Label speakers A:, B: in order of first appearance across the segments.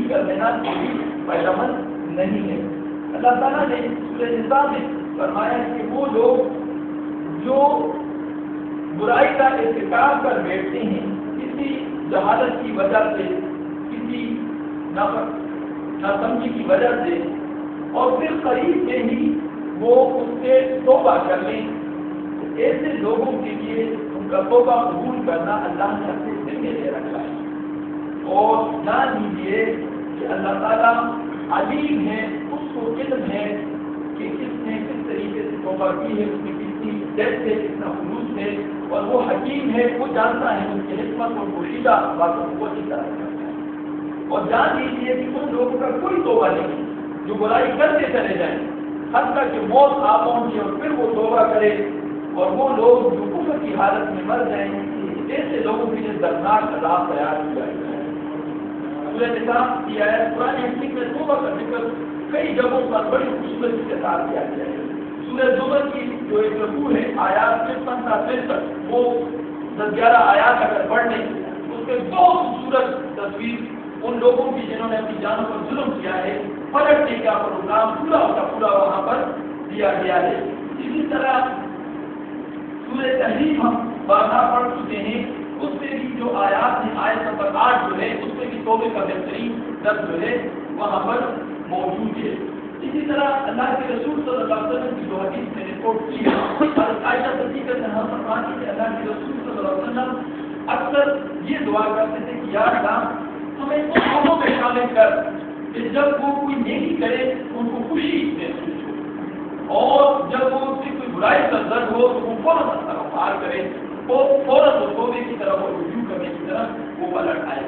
A: کر لینا کوئی فائدہ مند نہیں ہے۔ اللہ تعالیٰ نے سورہ نساء میں فرمایا کہ وہ لوگ جو برائی کا ارتکاب کر بیٹھتے ہیں کسی جہالت کی وجہ سے، کسی ناسمجھی کی وجہ سے، اور پھر قریب میں ہی وہ اس سے توبہ کر لیں، ایسے لوگوں کے لیے ان کا توبہ قبول کرنا اللہ نے اپنے ذمے لے رکھا ہے۔ اور جان لیجیے کہ اللہ تعالیٰ علیم ہے، اس کو علم ہے کہ کس نے کس طریقے سے توبہ کی ہے، اس میں کتنی دیر سے، کتنا خلوص ہے، اور وہ حکیم ہے، وہ جانتا ہے ان کی حکمت اور پوشیدہ باتوں کو اچھی طرح کرتا ہے۔ اور جان لیجیے کہ ان لوگوں کا کوئی توبہ نہیں جو برائی کرتے چلے جائیں حتیٰ کہ موت آ پہنچے اور پھر وہ توبہ کرے، اور وہ لوگ جو کفر کی حالت میں مر جائیں ایسے لوگوں کے لیے دردناک عذاب تیار کیا گیا ہے۔ سورہ نساء کی آیت قرآن حکیم میں توبہ کا ذکر کئی جگہوں پر بڑی خوبصورتی کے ساتھ کیا گیا ہے۔ سورہ زمر کی جو ایک رکوع ہے آیات 53 تا 63 وہ 10-11 آیات اگر پڑھ لیں اس میں بہت خوبصورت تصویر ان لوگوں کی جنہوں نے اپنی جانوں پر ظلم کیا ہے، پلٹنے کا پروگرام پورا کا پورا وہاں پر دیا گیا ہے۔ اسی طرح سورہ تحریم ہم بارہا پڑھ چکے ہیں، اس میں بھی جو آیات ہیں آیت نمبر 8 جو ہے اس میں بھی توبے کا بہترین درس جو ہے وہاں پر موجود ہے۔ اسی طرح اللہ کے رسول صلی اللہ علیہ وسلم کی جو حدیث میں رپورٹ کی ہے اور عائشہ صدیقہ نے ہم فرماتی کہ اللہ کے رسول صلی اللہ علیہ وسلم اکثر یہ دعا کرتے تھے کہ یا اللہ ہمیں ان لوگوں میں شامل کر کہ جب وہ کوئی نیکی کرے ان کو خوشی محسوس ہو، اور جب وہ اس سے کوئی برائی کا درد ہو تو وہ فوراً استغفار کرے، فوراً توبے کی طرف اور رجوع کرنے کی طرف وہ پلٹ آئے۔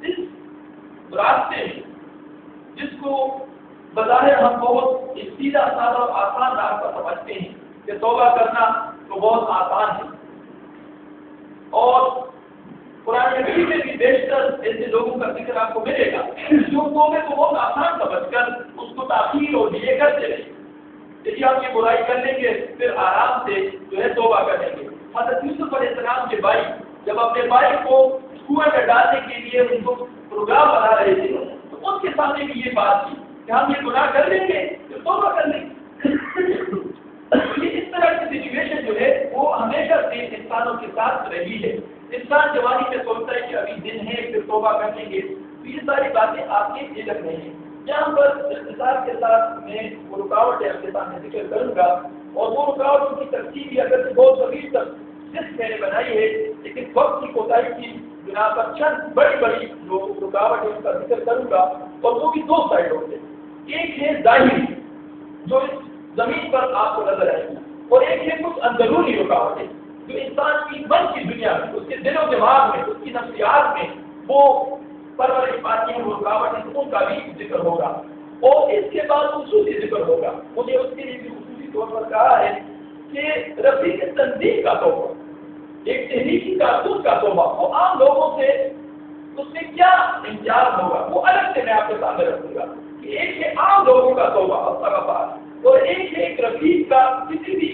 A: اس راستے میں جس کو بظاہر ہم بہت سیدھا سادہ اور آسان راستہ سمجھتے ہیں کہ توبہ کرنا تو بہت آسان ہے، اور قرآن حکیم میں بھی بیشتر ایسے لوگوں کا ذکر آپ کو ملے گا جو توبے کو بہت آسان سمجھ کر اس کو تاخیر اور ڈیلے کرتے رہے، یعنی آپ یہ برائی کر لیں گے پھر آرام سے جو ہے توبہ کر لیں گے۔ حضرت یوسف علیہ السلام کے بھائی جب اپنے بھائی کو کنویں میں ڈالنے کے لیے ان کو پروگرام بنا رہے تھے تو ان کے سامنے بھی یہ بات تھی کہ ہم یہ گناہ کر لیں گے تو توبہ کر لیں گے۔ اس طرح کی سچویشن جو ہے وہ ہمیشہ سے انسانوں کے ساتھ رہی ہے۔ انسان جوانی میں سوچتا ہے کہ ابھی دن ہے پھر توبہ کر لیں گے، تو یہ ساری باتیں آپ کے علم نہیں ہیں۔ یہاں پر اختصار کے ساتھ میں وہ رکاوٹیں آپ کے سامنے ذکر کروں گا، اور وہ رکاوٹوں کی ترتیب بھی اگر بہت طویل تک صرف میں نے بنائی ہے، لیکن وقت کی کوتاہی کی بنا پر چند بڑی بڑی جو رکاوٹ ہے اس کا ذکر کروں گا، اور وہ بھی دو سائڈوں سے، ایک ہے ظاہری جو اس زمین پر آپ کو نظر آئے گی، اور ایک ہے کچھ اندرونی رکاوٹیں جو انسان کی من کی دنیا میں، اس کے دل و دماغ میں، اس کی نفسیات میں وہ پرورش پاتی ہیں، وہ رکاوٹیں، ان کا بھی ذکر ہوگا، اور اس کے بعد خصوصی ذکر ہوگا۔ مجھے اس کے لیے بھی خصوصی طور پر کہا ہے کہ رفیق تنظیم کا توبہ، ایک تحریکی کارکن کا توبہ، وہ عام لوگوں سے اس میں کیا امتیاز ہوگا وہ الگ سے میں آپ کے سامنے رکھوں گا کہ ایک ہے عام لوگوں کا توبہ استغفار، اور ایک ہے ایک رفیق کا کسی بھی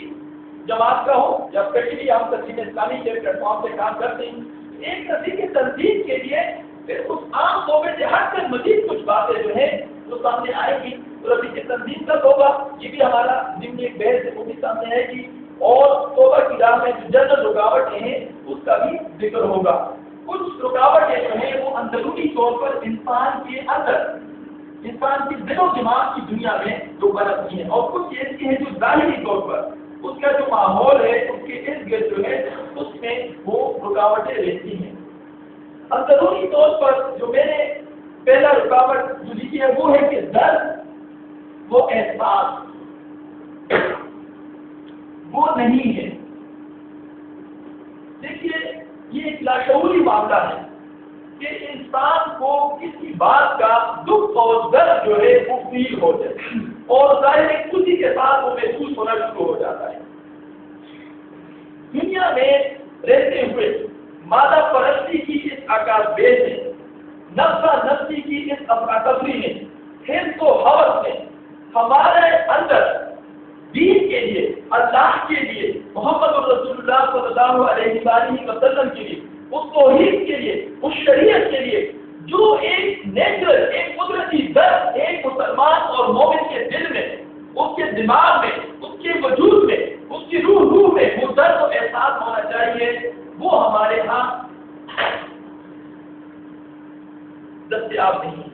A: جماعت کا ہو یا اسپیشلی ہم تنظیم اسلامی کے پلیٹ فارم سے کام کرتے ہیں، ایک رفیق تنظیم کے لیے پھر اس عام توبے سے ہٹ کر مزید کچھ باتیں جو ہیں جو سامنے آئے گی۔ رفیق تنظیم کا توبہ یہ بھی ہمارا ضمن ایک بحث ہے، وہ بھی سامنے آئے گی، اور توبہ کی راہ میں جو جنرل رکاوٹیں ہیں اس کا بھی ذکر ہوگا۔ کچھ رکاوٹیں جو ہیں وہ اندرونی طور پر انسان کے اندر، انسان کی دل و دماغ کی دنیا میں جو برتتی ہیں، اور کچھ ایسی ہیں جو ظاہری طور پر اس کا جو ماحول ہے اس کے ارد گرد جو ہے اس میں وہ رکاوٹیں رہتی ہیں۔ اندرونی طور پر جو میں نے پہلا رکاوٹ جو لکھی ہے وہ ہے کہ درد، وہ احساس وہ نہیں ہے۔ دیکھیے یہ ایک لاشعوری معاملہ ہے کہ انسان کو کسی بات کا دکھ اور درد جو ہے وہ فیل ہو جائے، اور ظاہر خوشی کے ساتھ وہ محسوس ہونا شروع ہو جاتا ہے۔ دنیا میں رہتے ہوئے مادہ پرستی کی اس آکاش بیز میں، نفسہ نفسی کی اس افراتفری میں، حرص و ہوس میں ہمارے اندر دین کے لیے، اللہ کے لیے، محمد رسول اللہ صلی اللہ علیہ وسلم کے لیے، اس توحید کے لیے، اس شریعت کے لیے جو دستیاب نہیں ہے،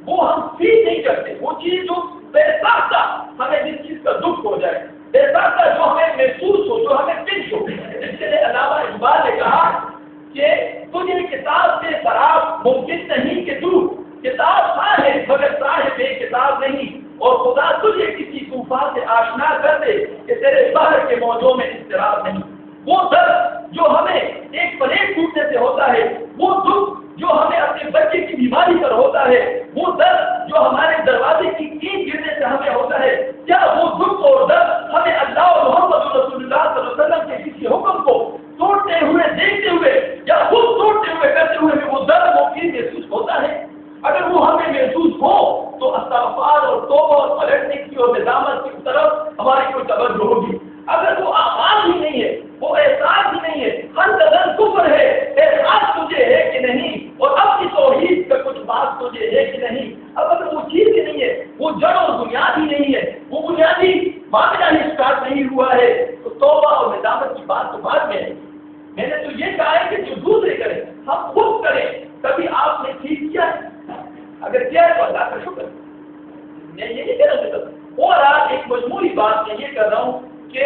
A: وہ ہم فیل نہیں کرتے، وہ چیز جو بے ساختہ ہمیں جس چیز کا دکھ ہو جائے، بے ساختہ جو ہمیں محسوس ہو، جو ہمیں پنچ ہو۔ اس کے لیے علامہ اقبال نے کہا کہ تجھے کتاب سے فرار ممکن نہیں کہ تو کتاب صاحب مگر صاحب کتاب نہیں، اور خدا تجھے کسی طوفان سے آشنا کر دے کہ تیرے بحر کے موجوں میں اضطراب نہیں۔ وہ درد جو ہمیں ایک پلیٹ ٹوٹنے سے ہوتا ہے، وہ دکھ جو ہمیں اپنے بچے کی بیماری پر ہوتا ہے، وہ درد جو ہمارے دروازے کی اینٹ گرنے سے ہمیں ہوتا ہے، کیا وہ دکھ اور درد ہمیں اللہ اور محمد رسول اللہ صلی اللہ علیہ وسلم کے کسی حکم کو توڑتے ہوئے دیکھتے ہوئے یا خود توڑتے ہوئے کرتے ہوئے بھی وہ درد ممکن محسوس ہوتا ہے؟ اگر وہ ہمیں محسوس ہو تو استغفار اور توبہ اور پلٹنے کی اور ندامت کی طرف ہماری کوئی توجہ ہوگی۔ اگر وہ اعمال ہی نہیں ہے، وہ احساس ہی نہیں ہے، ہر قدر کفر ہے، احساس تجھے ہے کہ نہیں، اور اب کی توحید کا کچھ بات تجھے ہے کہ نہیں، اب اگر وہ چیز ہی نہیں ہے، وہ جڑ اور بنیاد ہی نہیں ہے، وہ بنیادی معاملہ ہی اسٹارٹ نہیں ہوا ہے، تو توبہ اور ندامت کی بات تو بعد میں ہے۔ میں نے تو یہ کہا ہے کہ جو دوسرے کریں ہم خود کریں۔ کبھی آپ نے ٹھیک کیا ہے؟ اگر کیا ہے تو اللہ کا شکر۔ میں یہ نہیں کہہ رہا ہوں، اور آج ایک مجموعی بات میں یہ کر رہا ہوں کہ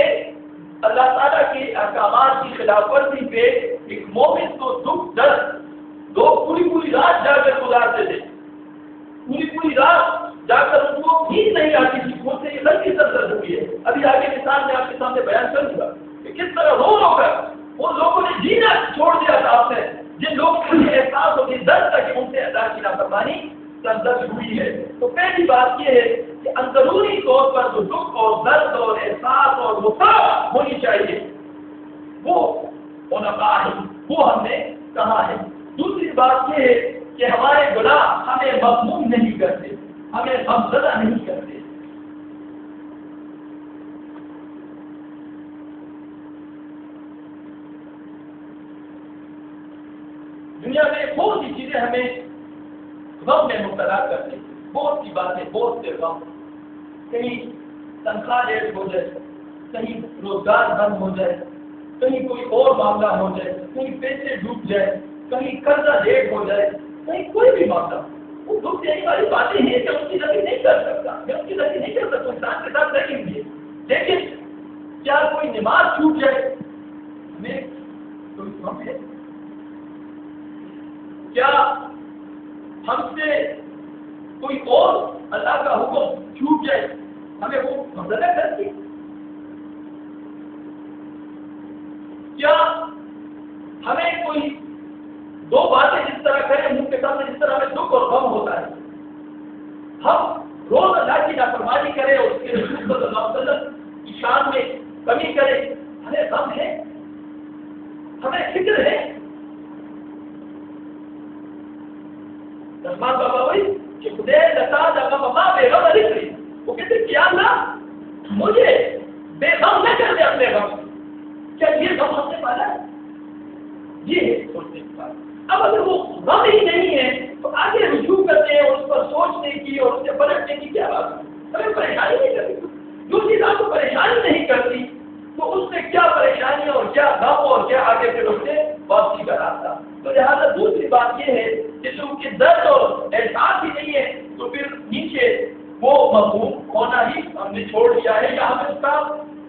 A: اللہ تعالیٰ کے احکامات کی خلاف ورزی پہ ایک مومن کو دکھ درد لوگ پوری رات جا کر گزارتے تھے، پوری رات جا کر ان کو نیند نہیں آتی تھی، وہ سے یہ لڑکی سر درد ہوئی ہے۔ ابھی آگے مثال میں آپ کے سامنے بیان کروں گا کہ کس طرح رو کر ان لوگوں نے جینا چھوڑ دیا تھا آپ نے، جن لوگوں کو یہ احساس ہوتی درد تھا کہ ان سے اللہ کی نافرمانی سرزد ہوئی ہے۔ تو پہلی بات یہ ہے کہ اندرونی طور پر جو دکھ اور درد اور احساس اور مفاق ہونی چاہیے وہ علماء ہے، وہ ہم نے کہا ہے۔ دوسری بات یہ ہے کہ ہمارے گناہ ہمیں مغموم نہیں کرتے، ہمیں غمزدہ نہیں کرتے۔ دنیا میں بہت سی چیزیں ہمیں غم میں مبتلا کرتے ہیں، بہت سی باتیں، بہت سے غم، کہیں تنخواہ لیٹ ہو جائے، کہیں روزگار بند ہو جائے، کہیں کوئی اور معاملہ ہو جائے، کہیں پیسے ڈوب جائے، کہیں قرضہ لیٹ ہو جائے، کہیں کوئی بھی معاملہ، وہ دکھ دینے والی باتیں ہیں کہ اس کی نفی نہیں کر سکتا، میں اس کی نفی نہیں کر سکتا، انسان کے ساتھ رہیں گے۔ لیکن کیا کوئی نماز چھوٹ جائے ہمیں کوئی غم ہے؟ کیا ہم سے کوئی اور اللہ کا حکم چھوٹ جائے ہمیں وہ غمزدہ کرتی؟ کیا ہمیں کوئی دو باتیں جس طرح کریں منہ کے سامنے، جس طرح ہمیں دکھ اور غم ہوتا ہے، ہم روز اللہ کی نافرمانی کریں اور اس کے رسول صلی اللہ علیہ وسلم کی شان میں کمی کریں، ہمیں غم ہے، ہمیں فکر ہے؟ رحمان بابا ہوئی کہ خدے لتا جگہ بابا بے غم علی کری، وہ کہتے کیا اللہ مجھے بے غم نہ کر دے اپنے غم۔ کیا یہ غم ہم نے پالا ہے؟ یہ ہے سوچنے کی بات۔ اب اگر وہ غم ہی نہیں ہے تو آگے رجوع کرتے ہیں اور اس پر سوچنے کی اور اس سے پلٹنے کی کیا بات ہے؟ ہمیں پریشانی نہیں کرتی، جو چیز آپ کو پریشانی نہیں کرتی تو اس میں کیا پریشانی اور کیا غم اور کیا آگے پھر اس سے واپسی کا راستہ۔ تو لہٰذا دوسری بات یہ ہے کہ چونکہ درد اور احساس ہی نہیں ہے تو پھر نیچے وہ مفہوم ہونا ہی ہم نے چھوڑ دیا ہے یا ہمیں اس کا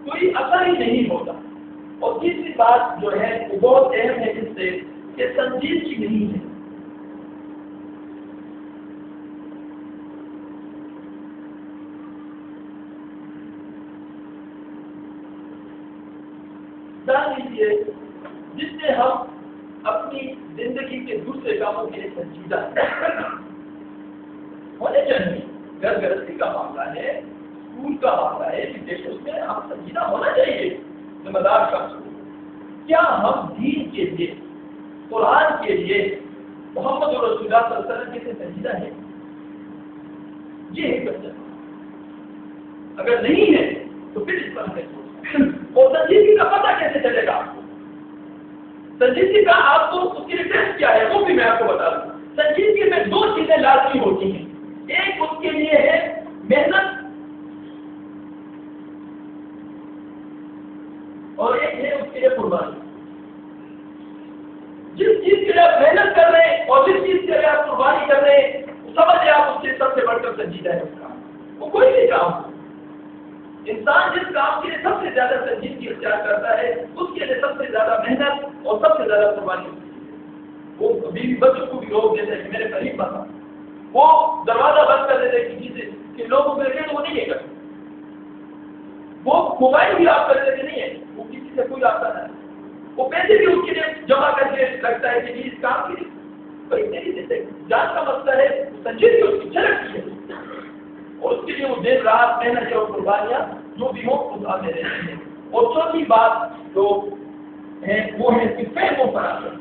A: کوئی اثر ہی نہیں ہوتا۔ اور تیسری بات جو ہے وہ بہت اہم ہے اس سے کہ سنجیدگی نہیں ہے۔ جان لیجیے جس سے ہم اپنی زندگی کے دوسرے کاموں کے لیے سنجیدہ ہونے چاہیے، گھر گرہستی کا معاملہ ہے، اسکول کا معاملہ ہے، اس میں ہم سنجیدہ ہونا چاہیے، ذمہ دار کا سلوک۔ کیا ہم دین کے لیے، قرآن کے لیے، محمد رسول اللہ صلی اللہ علیہ وسلم کے لیے سنجیدہ ہے؟ یہ ہے کنسپٹ۔ اگر نہیں ہے تو پھر اس پر ہمیں سوچنا۔ اور سنجیدگی کا پتہ کیسے چلے گا آپ کو؟ سنجیدگی کا آپ کو اس کی ٹیسٹ کیا ہے وہ بھی میں آپ کو بتا دوں۔ سنجیدگی میں دو چیزیں لازمی ہوتی ہیں، ایک اس کے لیے ہے محنت اور ایک ہے اس کے لیے قربانی۔ جس چیز کے لیے آپ محنت کر رہے ہیں اور جس چیز کے لیے آپ قربانی کر رہے ہیں پر سنجیدہ ہے اس کام، وہ کوئی بھی کام ہو۔ انسان جس کام کے لیے سب سے زیادہ سنجیدگی اختیار کرتا ہے اس کے لیے سب سے زیادہ محنت اور سب سے زیادہ قربانی ہوتی ہے۔ وہ بیوی بچوں کو بھی روک دیتے ہیں کہ میرے قریب مت آؤ، وہ دروازہ بند کر دیتے ہیں کسی سے کہ لوگوں کو دیکھیں تو وہ نہیں ہے کرتے، وہ موبائل بھی آپ کر دیتے نہیں ہے، وہ کسی سے کوئی آتا نہیں، وہ پیسے بھی اس کے لیے جمع کر کے لگتا ہے کہ اس کام کے لیے کوئی نہیں دیتے۔ جان کا مسئلہ ہے سنجیدگی اس کی جھلکتی ہے اور اس کے لیے وہ دیر رات محنت اور قربانیاں جو بھی ہو اٹھاتے رہتے ہیں۔ اور چوتھی بات جو ہے وہ ہے کہ فہم و فراست۔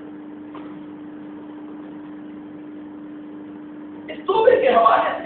A: اس توبے کے حوالے سے